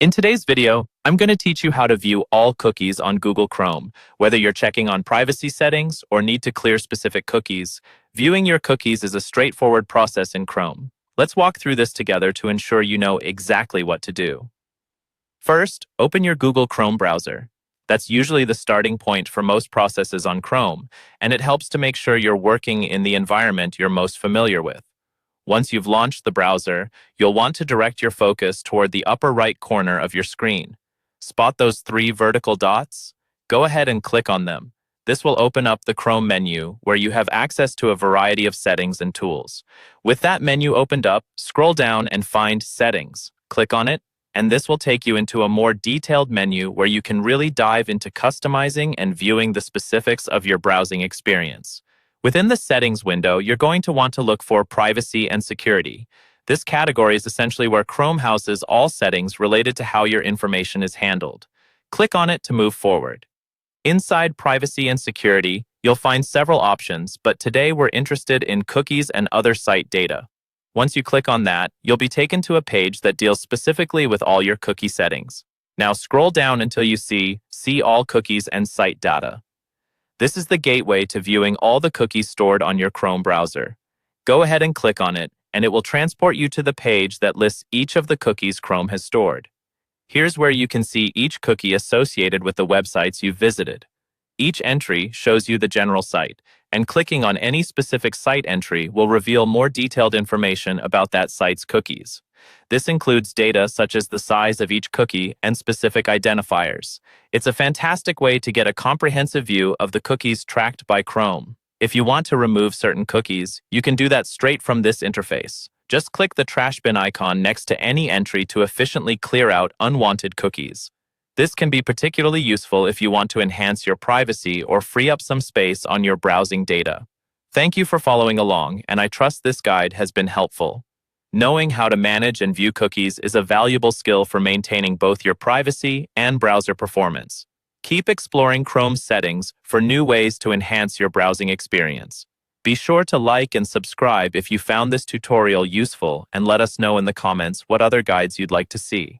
In today's video, I'm going to teach you how to view all cookies on Google Chrome. Whether you're checking on privacy settings or need to clear specific cookies, viewing your cookies is a straightforward process in Chrome. Let's walk through this together to ensure you know exactly what to do. First, open your Google Chrome browser. That's usually the starting point for most processes on Chrome, and it helps to make sure you're working in the environment you're most familiar with. Once you've launched the browser, you'll want to direct your focus toward the upper right corner of your screen. Spot those three vertical dots? Go ahead and click on them. This will open up the Chrome menu, where you have access to a variety of settings and tools. With that menu opened up, scroll down and find Settings. Click on it, and this will take you into a more detailed menu where you can really dive into customizing and viewing the specifics of your browsing experience. Within the Settings window, you're going to want to look for Privacy and Security. This category is essentially where Chrome houses all settings related to how your information is handled. Click on it to move forward. Inside Privacy and Security, you'll find several options, but today we're interested in cookies and other site data. Once you click on that, you'll be taken to a page that deals specifically with all your cookie settings. Now scroll down until you see All Cookies and Site Data. This is the gateway to viewing all the cookies stored on your Chrome browser. Go ahead and click on it, and it will transport you to the page that lists each of the cookies Chrome has stored. Here's where you can see each cookie associated with the websites you've visited. Each entry shows you the general site, and clicking on any specific site entry will reveal more detailed information about that site's cookies. This includes data such as the size of each cookie and specific identifiers. It's a fantastic way to get a comprehensive view of the cookies tracked by Chrome. If you want to remove certain cookies, you can do that straight from this interface. Just click the trash bin icon next to any entry to efficiently clear out unwanted cookies. This can be particularly useful if you want to enhance your privacy or free up some space on your browsing data. Thank you for following along, and I trust this guide has been helpful. Knowing how to manage and view cookies is a valuable skill for maintaining both your privacy and browser performance. Keep exploring Chrome's settings for new ways to enhance your browsing experience. Be sure to like and subscribe if you found this tutorial useful, and let us know in the comments what other guides you'd like to see.